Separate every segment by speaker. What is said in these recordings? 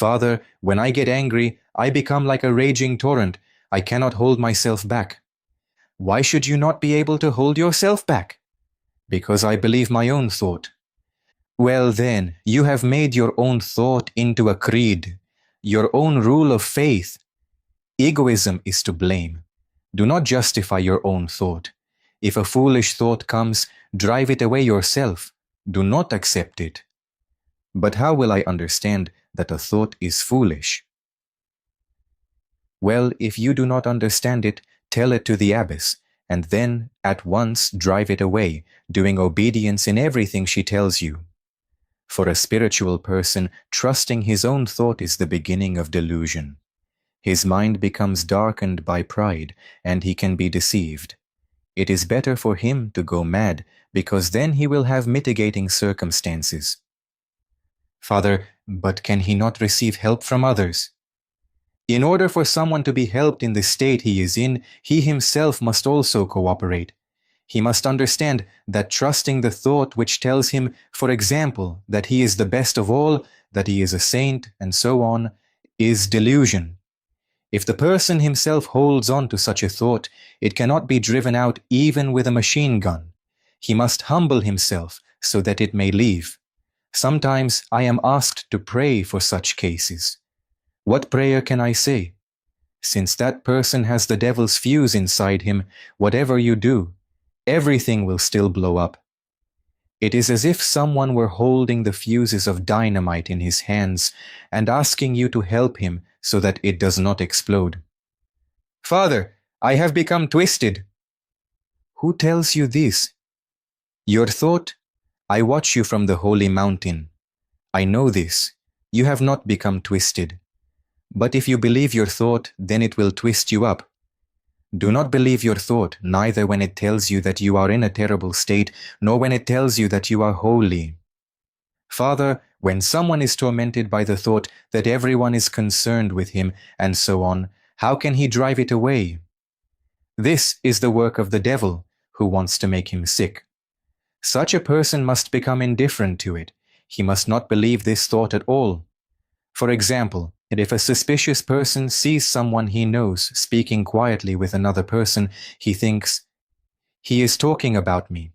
Speaker 1: Father, when I get angry, I become like a raging torrent. I cannot hold myself back. Why should you not be able to hold yourself back? Because I believe my own thought. Well then, you have made your own thought into a creed, your own rule of faith. Egoism is to blame. Do not justify your own thought. If a foolish thought comes, drive it away yourself. Do not accept it. But how will I understand that a thought is foolish? Well, if you do not understand it, tell it to the abbess, and then at once drive it away, doing obedience in everything she tells you. For a spiritual person, trusting his own thought is the beginning of delusion. His mind becomes darkened by pride, and he can be deceived. It is better for him to go mad, because then he will have mitigating circumstances. Father, but can he not receive help from others? In order for someone to be helped in the state he is in, he himself must also cooperate. He must understand that trusting the thought which tells him, for example, that he is the best of all, that he is a saint, and so on, is delusion. If the person himself holds on to such a thought, it cannot be driven out even with a machine gun. He must humble himself so that it may leave. Sometimes I am asked to pray for such cases. What prayer can I say? Since that person has the devil's fuse inside him, whatever you do, everything will still blow up. It is as if someone were holding the fuses of dynamite in his hands and asking you to help him so that it does not explode. Father, I have become twisted. Who tells you this? Your thought? I watch you from the holy mountain. I know this. You have not become twisted. But if you believe your thought, then it will twist you up. Do not believe your thought, neither when it tells you that you are in a terrible state, nor when it tells you that you are holy. Father, when someone is tormented by the thought that everyone is concerned with him, and so on, how can he drive it away? This is the work of the devil, who wants to make him sick. Such a person must become indifferent to it. He must not believe this thought at all. For example, if a suspicious person sees someone he knows speaking quietly with another person, he thinks, "He is talking about me.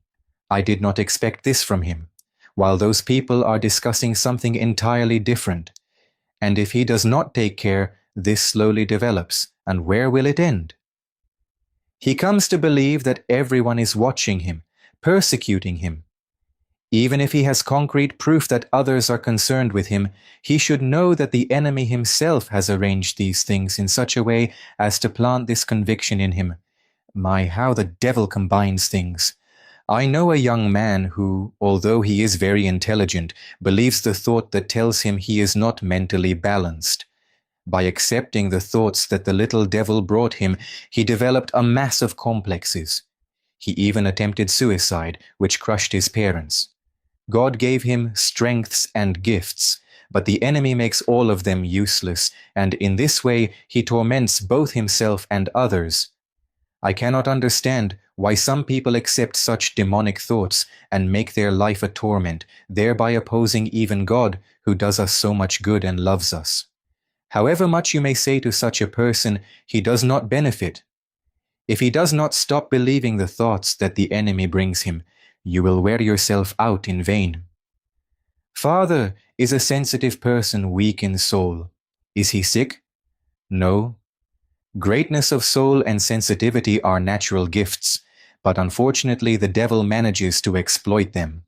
Speaker 1: I did not expect this from him," while those people are discussing something entirely different. And if he does not take care, this slowly develops, and where will it end? He comes to believe that everyone is watching him, persecuting him. Even if he has concrete proof that others are concerned with him, he should know that the enemy himself has arranged these things in such a way as to plant this conviction in him. My, how the devil combines things. I know a young man who, although he is very intelligent, believes the thought that tells him he is not mentally balanced. By accepting the thoughts that the little devil brought him, he developed a mass of complexes. He even attempted suicide, which crushed his parents. God gave him strengths and gifts, but the enemy makes all of them useless, and in this way he torments both himself and others. I cannot understand why some people accept such demonic thoughts and make their life a torment, thereby opposing even God, who does us so much good and loves us. However much you may say to such a person, he does not benefit. If he does not stop believing the thoughts that the enemy brings him, you will wear yourself out in vain. Father, is a sensitive person weak in soul? Is he sick? No. Greatness of soul and sensitivity are natural gifts, but unfortunately the devil manages to exploit them.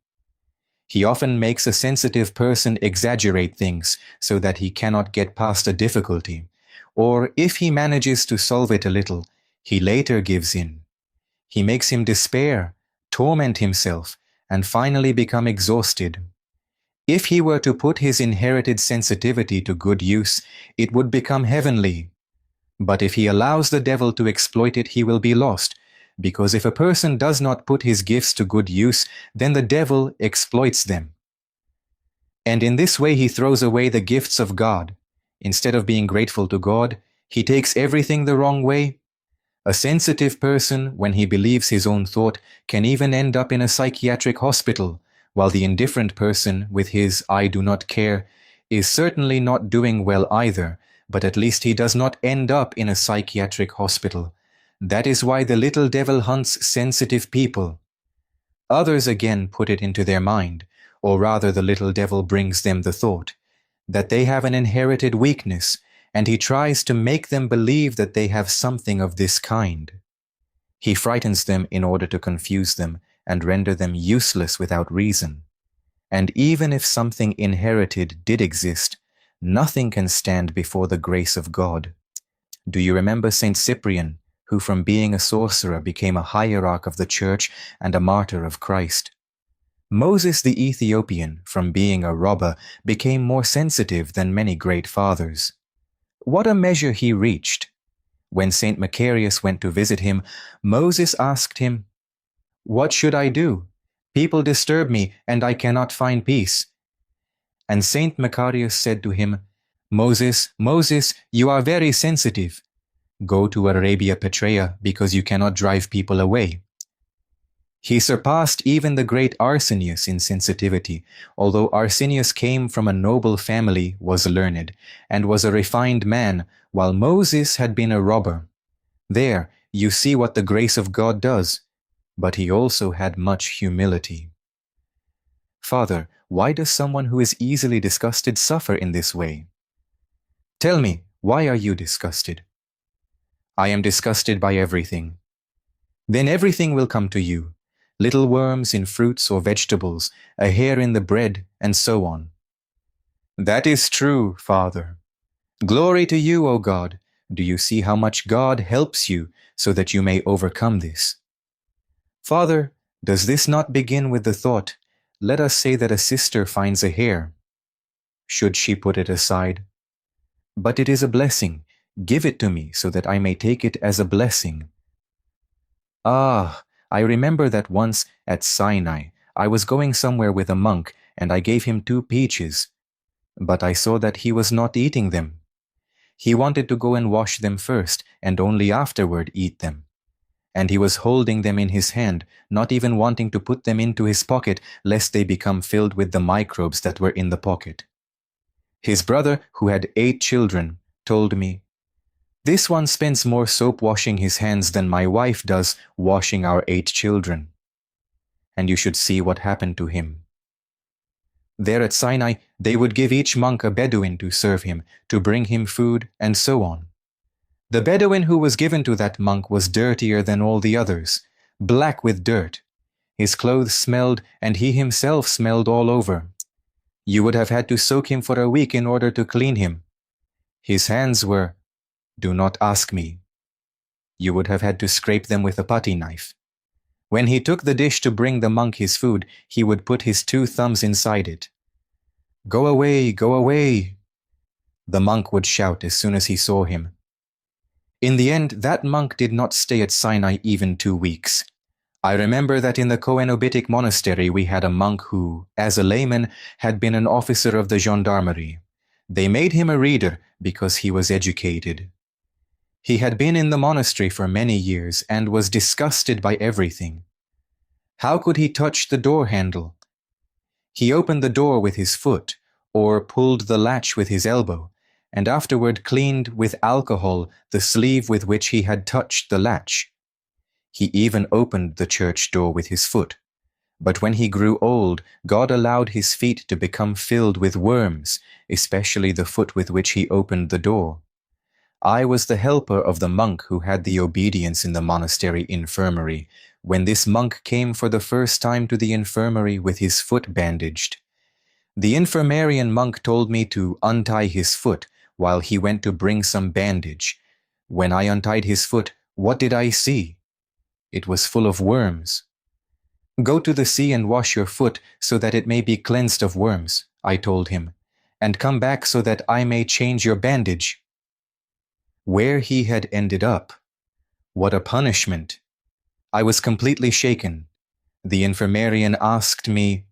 Speaker 1: He often makes a sensitive person exaggerate things so that he cannot get past a difficulty, or if he manages to solve it a little, he later gives in. He makes him despair, torment himself, and finally become exhausted. If he were to put his inherited sensitivity to good use, it would become heavenly. But if he allows the devil to exploit it, he will be lost, because if a person does not put his gifts to good use, then the devil exploits them. And in this way he throws away the gifts of God. Instead of being grateful to God, he takes everything the wrong way. A sensitive person, when he believes his own thought, can even end up in a psychiatric hospital, while the indifferent person, with his "I do not care," is certainly not doing well either, but at least he does not end up in a psychiatric hospital. That is why the little devil hunts sensitive people. Others again put it into their mind, or rather the little devil brings them the thought, that they have an inherited weakness, and he tries to make them believe that they have something of this kind. He frightens them in order to confuse them and render them useless without reason. And even if something inherited did exist, nothing can stand before the grace of God. Do you remember Saint Cyprian, who from being a sorcerer became a hierarch of the Church and a martyr of Christ? Moses the Ethiopian, from being a robber, became more sensitive than many great fathers. What a measure he reached! When Saint Macarius went to visit him, Moses asked him, "What should I do? People disturb me, and I cannot find peace." And Saint Macarius said to him, "Moses, Moses, you are very sensitive. Go to Arabia Petraea, because you cannot drive people away." He surpassed even the great Arsenius in sensitivity, although Arsenius came from a noble family, was learned, and was a refined man, while Moses had been a robber. There, you see what the grace of God does. But he also had much humility. Father, why does someone who is easily disgusted suffer in this way? Tell me, why are you disgusted? I am disgusted by everything. Then everything will come to you. Little worms in fruits or vegetables, a hair in the bread, and so on. That is true, Father. Glory to you, O God. Do you see how much God helps you so that you may overcome this? Father, does this not begin with the thought, let us say that a sister finds a hair? Should she put it aside? But it is a blessing. Give it to me so that I may take it as a blessing. Ah, I remember that once at Sinai, I was going somewhere with a monk and I gave him 2 peaches. But I saw that he was not eating them. He wanted to go and wash them first and only afterward eat them. And he was holding them in his hand, not even wanting to put them into his pocket, lest they become filled with the microbes that were in the pocket. His brother, who had 8 children, told me, "This one spends more soap washing his hands than my wife does washing our 8 children." And you should see what happened to him. There at Sinai, they would give each monk a Bedouin to serve him, to bring him food, and so on. The Bedouin who was given to that monk was dirtier than all the others, black with dirt. His clothes smelled, and he himself smelled all over. You would have had to soak him for a week in order to clean him. His hands were, do not ask me. You would have had to scrape them with a putty knife. When he took the dish to bring the monk his food, he would put his 2 thumbs inside it. "Go away, go away!" The monk would shout as soon as he saw him. In the end, that monk did not stay at Sinai even 2 weeks. I remember that in the Coenobitic monastery we had a monk who, as a layman, had been an officer of the gendarmerie. They made him a reader because he was educated. He had been in the monastery for many years and was disgusted by everything. How could he touch the door handle? He opened the door with his foot, or pulled the latch with his elbow, and afterward cleaned with alcohol the sleeve with which he had touched the latch. He even opened the church door with his foot. But when he grew old, God allowed his feet to become filled with worms, especially the foot with which he opened the door. I was the helper of the monk who had the obedience in the monastery infirmary, when this monk came for the first time to the infirmary with his foot bandaged. The infirmarian monk told me to untie his foot while he went to bring some bandage. When I untied his foot, what did I see? It was full of worms. "Go to the sea and wash your foot so that it may be cleansed of worms," I told him, "and come back so that I may change your bandage." Where he had ended up. What a punishment! I was completely shaken. The infirmarian asked me,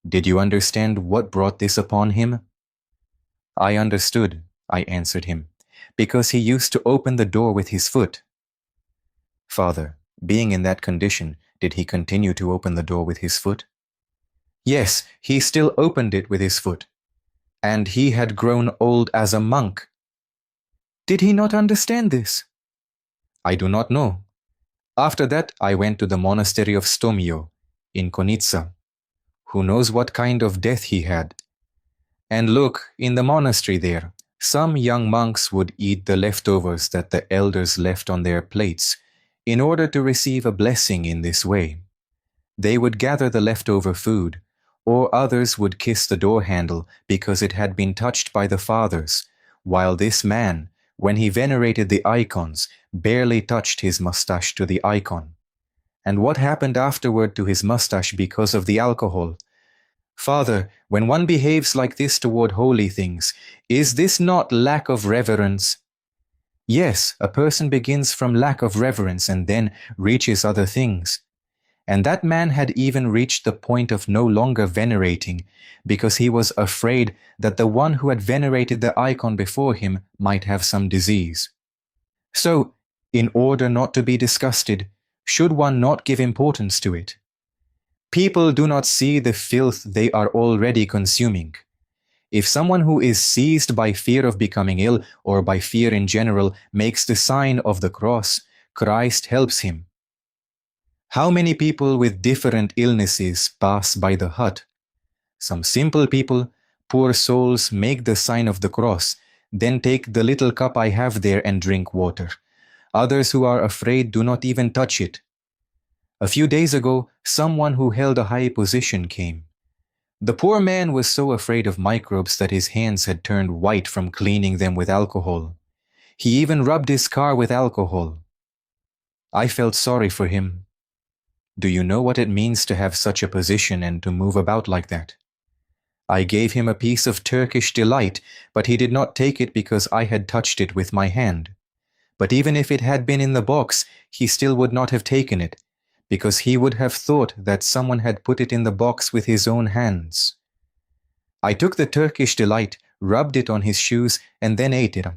Speaker 1: "Did you understand what brought this upon him?" "I understood," I answered him, "because he used to open the door with his foot." Father, being in that condition, did he continue to open the door with his foot? Yes, he still opened it with his foot. and he had grown old as a monk. Did he not understand this? I do not know. After that, I went to the monastery of Stomio in Konitsa. Who knows what kind of death he had? And look, in the monastery there, some young monks would eat the leftovers that the elders left on their plates in order to receive a blessing in this way. They would gather the leftover food, or others would kiss the door handle because it had been touched by the fathers, while this man, when he venerated the icons, barely touched his mustache to the icon. And what happened afterward to his mustache because of the alcohol? Father, when one behaves like this toward holy things, is this not lack of reverence? Yes, a person begins from lack of reverence and then reaches other things. And that man had even reached the point of no longer venerating, because he was afraid that the one who had venerated the icon before him might have some disease. So, in order not to be disgusted, should one not give importance to it? People do not see the filth they are already consuming. If someone who is seized by fear of becoming ill or by fear in general makes the sign of the cross, Christ helps him. How many people with different illnesses pass by the hut? Some simple people, poor souls, make the sign of the cross, then take the little cup I have there and drink water. Others who are afraid do not even touch it. A few days ago, someone who held a high position came. The poor man was so afraid of microbes that his hands had turned white from cleaning them with alcohol. He even rubbed his car with alcohol. I felt sorry for him. Do you know what it means to have such a position and to move about like that? I gave him a piece of Turkish delight, but he did not take it because I had touched it with my hand. But even if it had been in the box, he still would not have taken it, because he would have thought that someone had put it in the box with his own hands. I took the Turkish delight, rubbed it on his shoes, and then ate it.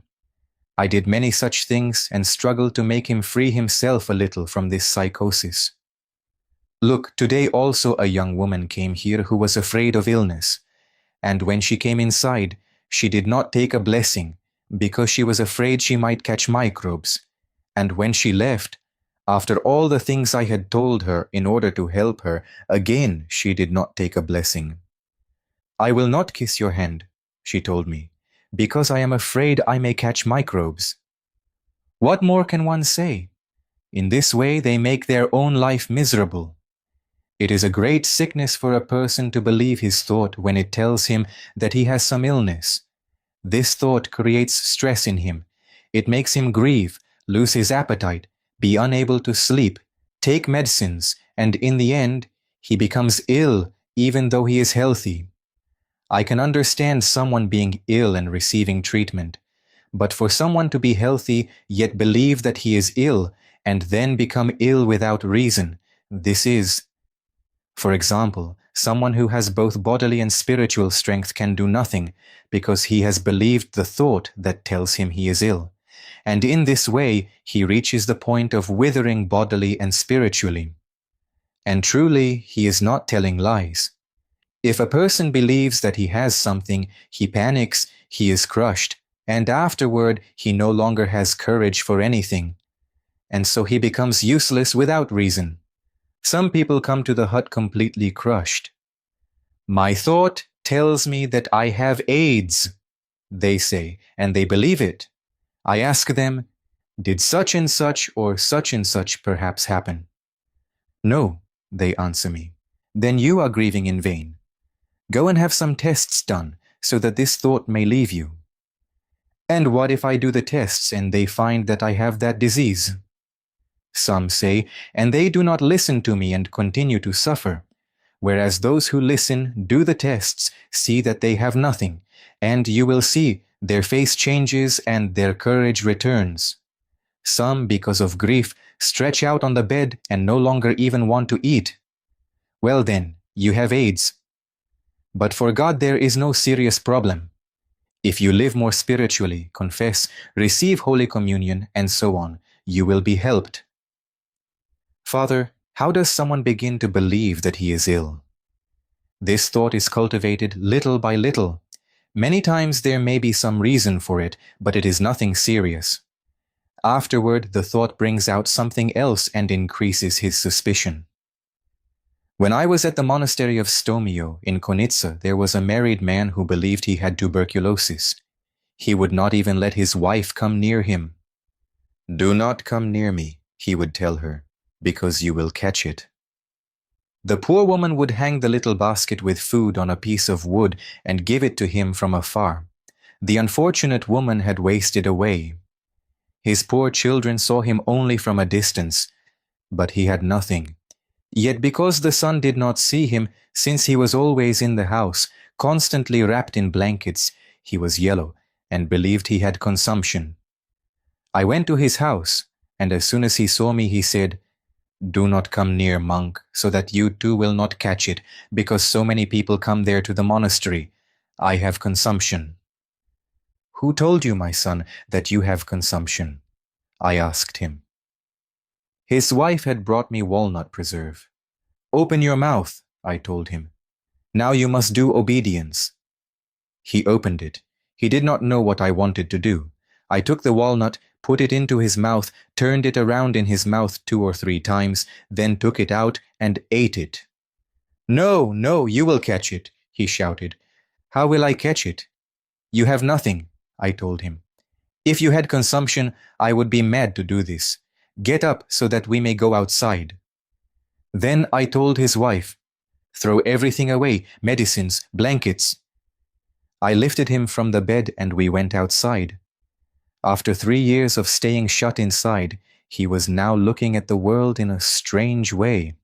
Speaker 1: I did many such things and struggled to make him free himself a little from this psychosis. Look, today also a young woman came here who was afraid of illness, and when she came inside, she did not take a blessing because she was afraid she might catch microbes, and when she left, after all the things I had told her in order to help her, again she did not take a blessing. I will not kiss your hand, she told me, because I am afraid I may catch microbes. What more can one say? In this way they make their own life miserable. It is a great sickness for a person to believe his thought when it tells him that he has some illness. This thought creates stress in him. It makes him grieve, lose his appetite, be unable to sleep, take medicines, and in the end, he becomes ill even though he is healthy. I can understand someone being ill and receiving treatment, but for someone to be healthy yet believe that he is ill and then become ill without reason, this is... For example, someone who has both bodily and spiritual strength can do nothing because he has believed the thought that tells him he is ill. And in this way, he reaches the point of withering bodily and spiritually. And truly, he is not telling lies. If a person believes that he has something, he panics, he is crushed, and afterward he no longer has courage for anything. And so he becomes useless without reason. Some people come to the hut completely crushed. My thought tells me that I have AIDS, they say, and they believe it. I ask them, did such and such or such and such perhaps happen? No, they answer me. Then you are grieving in vain. Go and have some tests done so that this thought may leave you. And what if I do the tests and they find that I have that disease? Some say, and they do not listen to me and continue to suffer, whereas those who listen, do the tests, see that they have nothing, and you will see their face changes and their courage returns. Some, because of grief, stretch out on the bed and no longer even want to eat. Well then, you have AIDS. But for God there is no serious problem. If you live more spiritually, confess, receive Holy Communion, and so on, you will be helped. Father, how does someone begin to believe that he is ill? This thought is cultivated little by little, Many times there may be some reason for it, but it is nothing serious. Afterward, the thought brings out something else and increases his suspicion. When I was at the monastery of Stomio in Konitsa, there was a married man who believed he had tuberculosis. He would not even let his wife come near him. "Do not come near me," he would tell her, "because you will catch it." The poor woman would hang the little basket with food on a piece of wood and give it to him from afar. The unfortunate woman had wasted away. His poor children saw him only from a distance, but he had nothing. Yet because the son did not see him, since he was always in the house, constantly wrapped in blankets, he was yellow and believed he had consumption. I went to his house, and as soon as he saw me, he said, "Do not come near, monk, so that you too will not catch it, because so many people come there to the monastery. I have consumption." "Who told you, my son, that you have consumption?" I asked him. His wife had brought me walnut preserve. "Open your mouth," I told him. "Now you must do obedience." He opened it. He did not know what I wanted to do. I took the walnut, put it into his mouth, turned it around in his mouth 2 or 3 times, then took it out and ate it. "No, no, you will catch it," he shouted. "How will I catch it?" "You have nothing," I told him. "If you had consumption, I would be mad to do this. Get up so that we may go outside." Then I told his wife, "Throw everything away, medicines, blankets." I lifted him from the bed and we went outside. After 3 years of staying shut inside, he was now looking at the world in a strange way.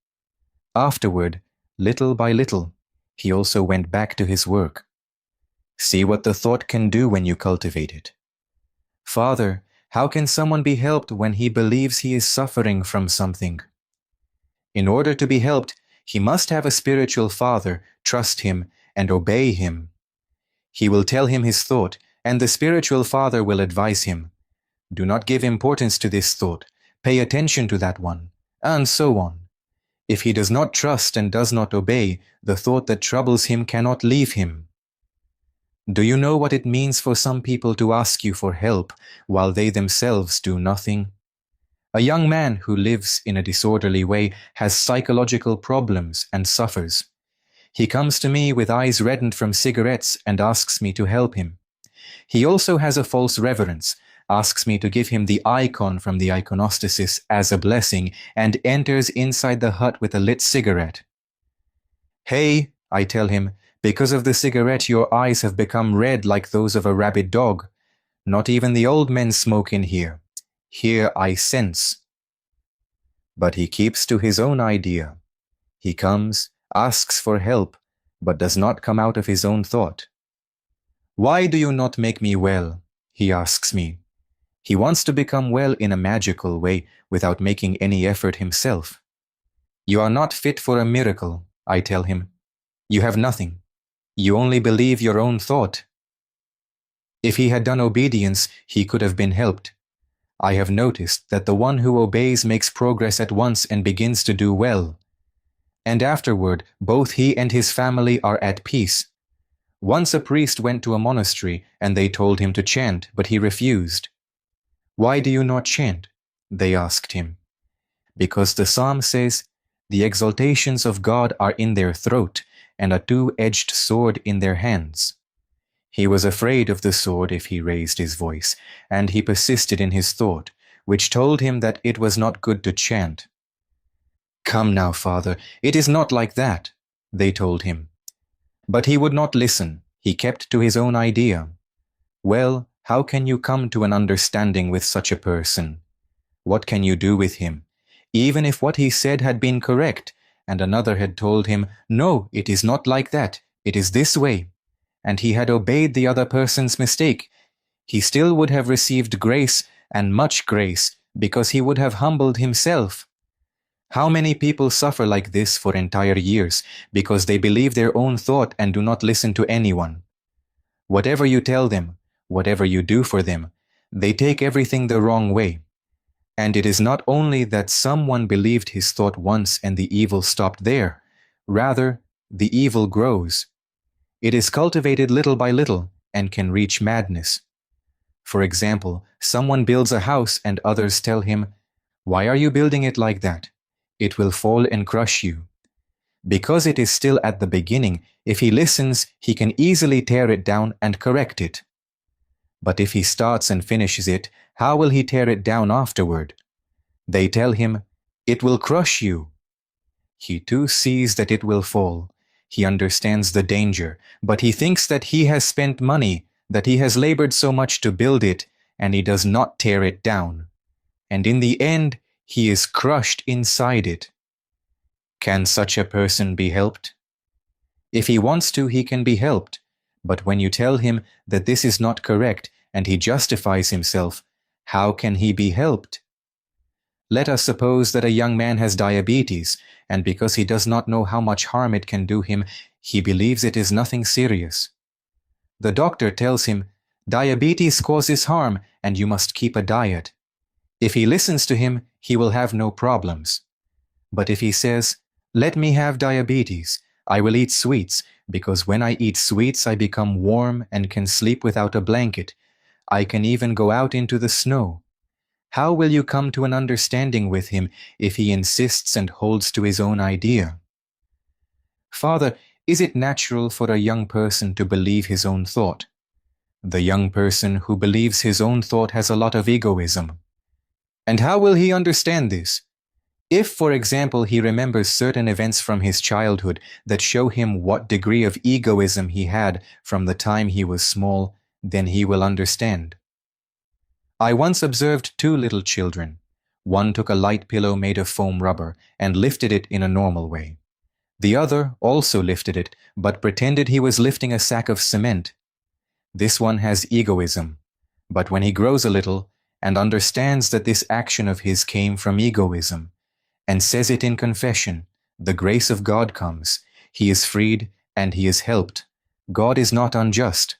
Speaker 1: Afterward, little by little, he also went back to his work. See what the thought can do when you cultivate it. Father, how can someone be helped when he believes he is suffering from something? In order to be helped, he must have a spiritual father, trust him, and obey him. He will tell him his thought, and the spiritual father will advise him. Do not give importance to this thought, pay attention to that one, and so on. If he does not trust and does not obey, the thought that troubles him cannot leave him. Do you know what it means for some people to ask you for help while they themselves do nothing? A young man who lives in a disorderly way has psychological problems and suffers. He comes to me with eyes reddened from cigarettes and asks me to help him. He also has a false reverence, asks me to give him the icon from the iconostasis as a blessing, and enters inside the hut with a lit cigarette. "Hey," I tell him, "because of the cigarette your eyes have become red like those of a rabid dog. Not even the old men smoke in here. Here I sense." But he keeps to his own idea. He comes, asks for help, but does not come out of his own thought. "Why do you not make me well?" he asks me. He wants to become well in a magical way without making any effort himself. "You are not fit for a miracle," I tell him. "You have nothing. You only believe your own thought." If he had done obedience, he could have been helped. I have noticed that the one who obeys makes progress at once and begins to do well. And afterward, both he and his family are at peace. Once a priest went to a monastery and they told him to chant, but he refused. "Why do you not chant?" they asked him. "Because the psalm says, 'The exaltations of God are in their throat, and a two-edged sword in their hands.'" He was afraid of the sword if he raised his voice, and he persisted in his thought, which told him that it was not good to chant. "Come now, father, it is not like that," they told him. But he would not listen. He kept to his own idea. Well, how can you come to an understanding with such a person? What can you do with him? Even if what he said had been correct, and another had told him, "No, it is not like that, it is this way," and he had obeyed the other person's mistake, he still would have received grace, and much grace, because he would have humbled himself. How many people suffer like this for entire years because they believe their own thought and do not listen to anyone? Whatever you tell them, whatever you do for them, they take everything the wrong way. And it is not only that someone believed his thought once and the evil stopped there. Rather, the evil grows. It is cultivated little by little, and can reach madness. For example, someone builds a house and others tell him, "Why are you building it like that? It will fall and crush you." Because it is still at the beginning, if he listens, he can easily tear it down and correct it. But if he starts and finishes it, how will he tear it down afterward? They tell him, "It will crush you." He too sees that it will fall. He understands the danger, but he thinks that he has spent money, that he has labored so much to build it, and he does not tear it down. And in the end, he is crushed inside it. Can such a person be helped? If he wants to, he can be helped. But when you tell him that this is not correct and he justifies himself, how can he be helped? Let us suppose that a young man has diabetes, and because he does not know how much harm it can do him, he believes it is nothing serious. The doctor tells him, "Diabetes causes harm and you must keep a diet." If he listens to him, he will have no problems. But if he says, "Let me have diabetes, I will eat sweets, because when I eat sweets I become warm and can sleep without a blanket. I can even go out into the snow," how will you come to an understanding with him if he insists and holds to his own idea? Father, is it natural for a young person to believe his own thought? The young person who believes his own thought has a lot of egoism. And how will he understand this? If, for example, he remembers certain events from his childhood that show him what degree of egoism he had from the time he was small, then he will understand. I once observed two little children. One took a light pillow made of foam rubber and lifted it in a normal way. The other also lifted it, but pretended he was lifting a sack of cement. This one has egoism, but when he grows a little and understands that this action of his came from egoism, and says it in confession, the grace of God comes, he is freed and he is helped. God is not unjust.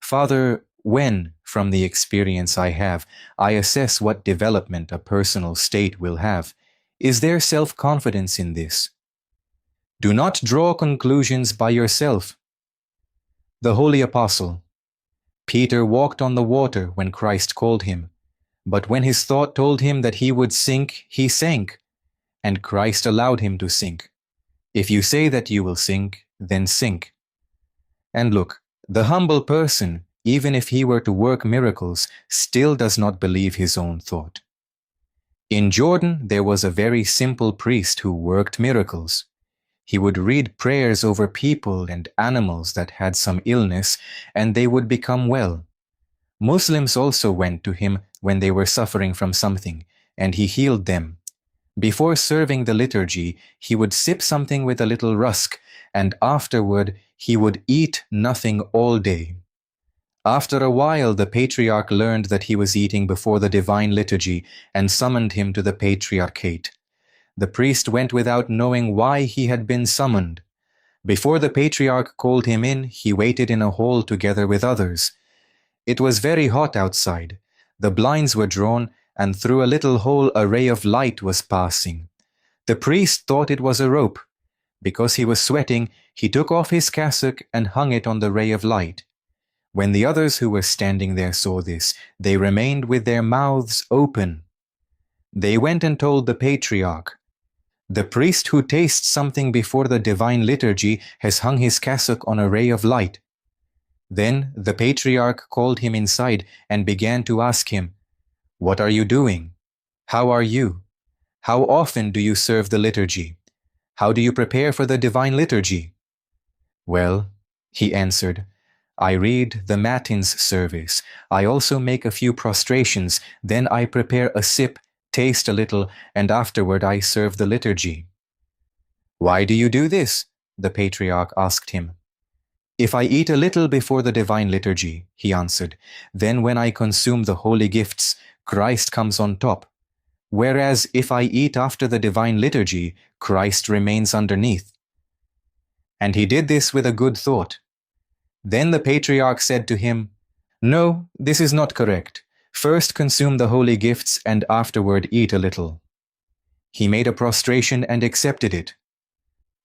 Speaker 1: Father, when, from the experience I have, I assess what development a personal state will have, is there self-confidence in this? Do not draw conclusions by yourself. The Holy Apostle. Peter walked on the water when Christ called him, but when his thought told him that he would sink, he sank, and Christ allowed him to sink. If you say that you will sink, then sink. And look, the humble person, even if he were to work miracles, still does not believe his own thought. In Jordan, there was a very simple priest who worked miracles. He would read prayers over people and animals that had some illness, and they would become well. Muslims also went to him when they were suffering from something, and he healed them. Before serving the liturgy, he would sip something with a little rusk, and afterward he would eat nothing all day. After a while, the patriarch learned that he was eating before the divine liturgy and summoned him to the patriarchate. The priest went without knowing why he had been summoned. Before the patriarch called him in, he waited in a hall together with others. It was very hot outside. The blinds were drawn, and through a little hole a ray of light was passing. The priest thought it was a rope. Because he was sweating, he took off his cassock and hung it on the ray of light. When the others who were standing there saw this, they remained with their mouths open. They went and told the patriarch, "The priest who tastes something before the divine liturgy has hung his cassock on a ray of light." Then the patriarch called him inside and began to ask him, "What are you doing? How are you? How often do you serve the liturgy? How do you prepare for the divine liturgy?" "Well," he answered, "I read the Matins service. I also make a few prostrations. Then I prepare a sip, taste a little, and afterward I serve the liturgy." "Why do you do this?" the patriarch asked him. "If I eat a little before the divine liturgy," he answered, "then when I consume the holy gifts, Christ comes on top. Whereas if I eat after the divine liturgy, Christ remains underneath." And he did this with a good thought. Then the patriarch said to him, "No, this is not correct. First consume the holy gifts and afterward eat a little." He made a prostration and accepted it.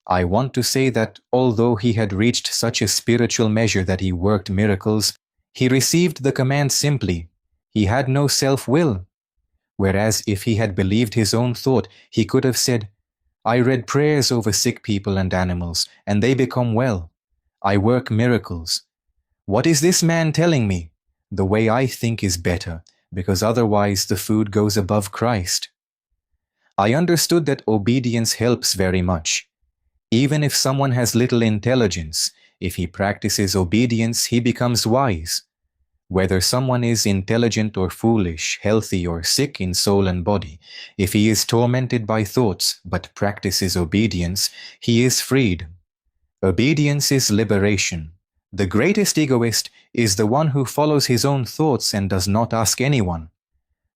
Speaker 1: I want to say that although he had reached such a spiritual measure that he worked miracles, he received the command simply. He had no self-will. Whereas if he had believed his own thought, he could have said, I read prayers over sick people and animals, and they become well. I work miracles. What is this man telling me? The way I think is better, because otherwise the food goes above Christ. I understood that obedience helps very much. Even if someone has little intelligence, if he practices obedience, he becomes wise. Whether someone is intelligent or foolish, healthy or sick in soul and body, if he is tormented by thoughts but practices obedience, he is freed. Obedience is liberation. The greatest egoist is the one who follows his own thoughts and does not ask anyone.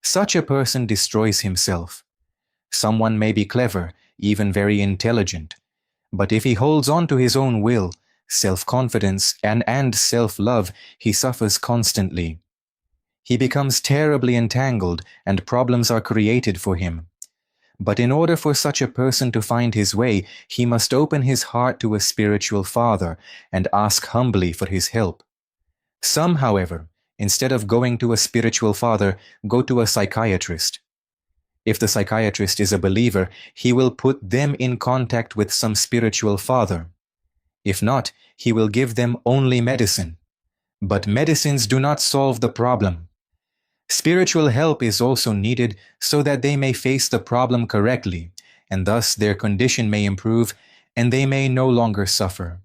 Speaker 1: Such a person destroys himself. Someone may be clever, even very intelligent, but if he holds on to his own will, self-confidence, and self-love, he suffers constantly. He becomes terribly entangled, and problems are created for him. But in order for such a person to find his way, he must open his heart to a spiritual father and ask humbly for his help. Some, however, instead of going to a spiritual father, go to a psychiatrist. If the psychiatrist is a believer, he will put them in contact with some spiritual father. If not, he will give them only medicine. But medicines do not solve the problem. Spiritual help is also needed so that they may face the problem correctly, and thus their condition may improve and they may no longer suffer.